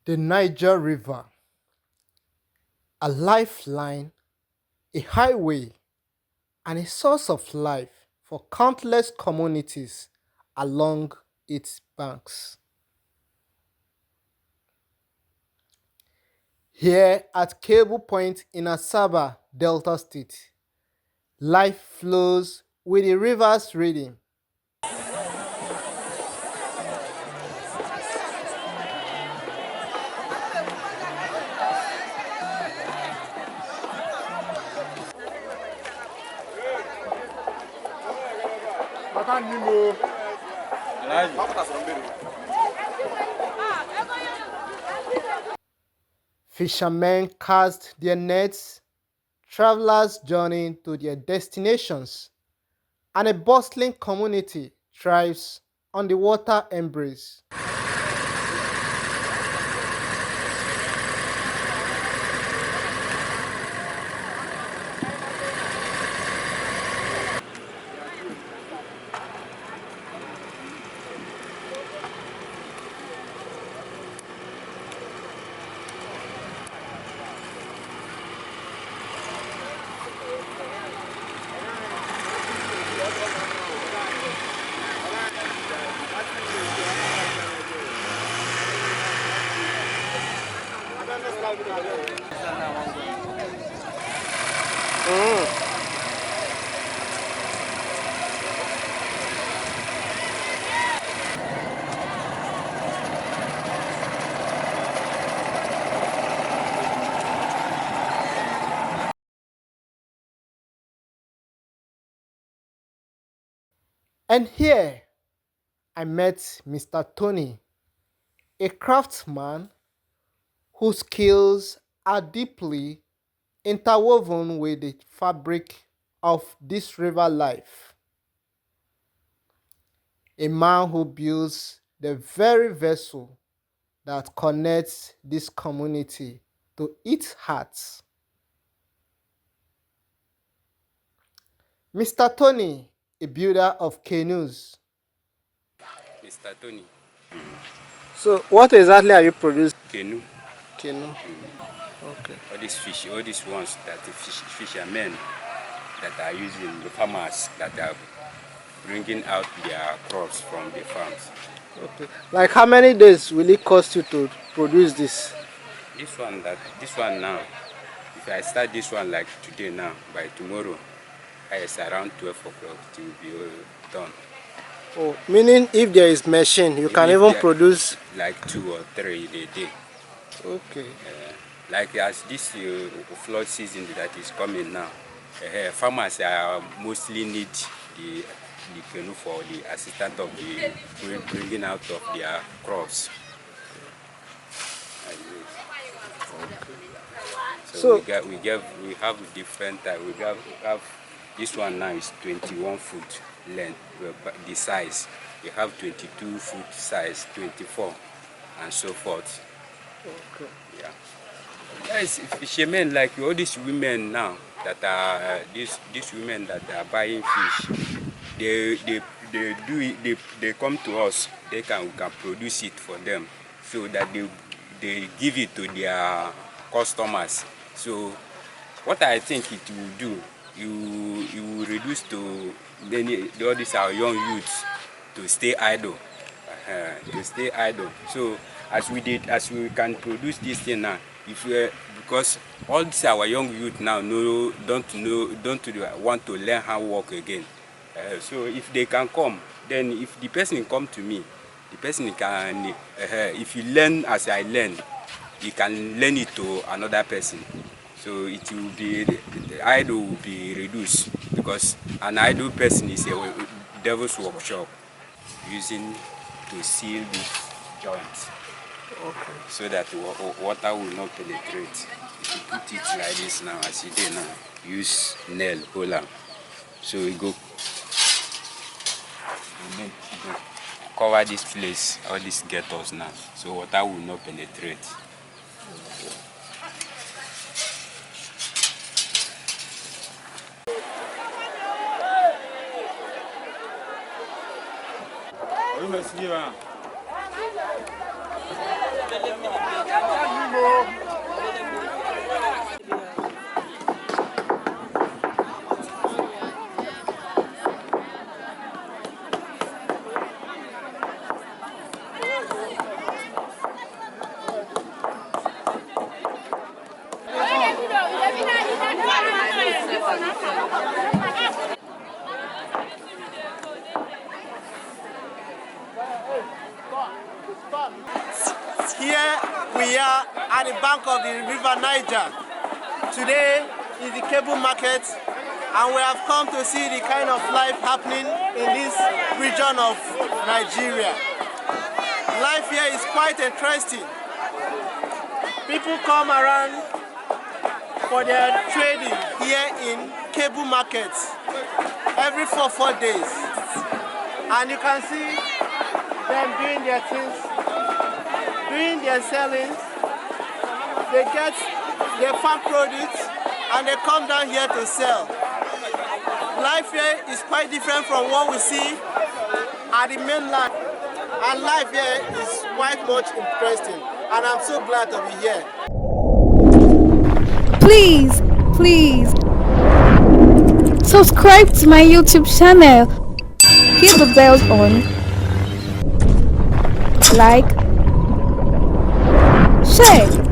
The Niger River, a lifeline, a highway, and a source of life for countless communities along its banks. Here at Cable Point in Asaba, Delta State, life flows with the river's rhythm. Fishermen cast their nets, travelers journeying to their destinations, and a bustling community thrives on the water embrace. And here I met Mr. Tony, a craftsman whose skills are deeply interwoven with the fabric of this river life. A man who builds the very vessel that connects this community to its heart. Mr. Tony, a builder of canoes. Mr. Tony. So, what exactly are you producing? Canoe. Canoe. Okay. All these ones that the fishermen that are using, the farmers that are bringing out their crops from the farms. Okay. Like how many days will it cost you to produce this? This one now, if I start this one like today now, by tomorrow, it's around 12 o'clock it will be done. Oh, meaning if there is machine, you can even produce like 2 or 3 in a day. Okay. Like as this flood season that is coming now, farmers mostly need the canoe for the assistance of the bringing out of their crops. So we have different we have this one now is 21 foot length, the size. We have 22 foot size, 24, and so forth. Okay. Yeah. Yes, fishermen like all these women now that are these women that are buying fish, they come to us. We can produce it for them, so that they give it to their customers. So what I think it will do, you will reduce to all these our young youths to stay idle. To stay idle. So as we can produce this thing now, if we because all these our young youth now don't want to learn how to work again. So if they can come, then if the person come to me, the person can if you learn as I learn, you can learn it to another person. So it will be the idle will be reduced, because an idle person is a devil's workshop using to seal these joints. Okay. So that water will not penetrate. If you put it like this now, as you do now, use nail puller. So we go cover this place, all these gutters now, so water will not penetrate. Here we are at the bank of the river Niger. Today is the cable market, and we have come to see the kind of life happening in this region of Nigeria. Life here is quite interesting. People come around for their trading here in cable markets every 4 days, and you can see them doing their things, doing their sellings. They get their farm produce and they come down here to sell. Life here is quite different from what we see at the mainland, and life here is quite much interesting, and I'm so glad to be here. Please, please subscribe to my YouTube channel. Hit the bell on. Like, share.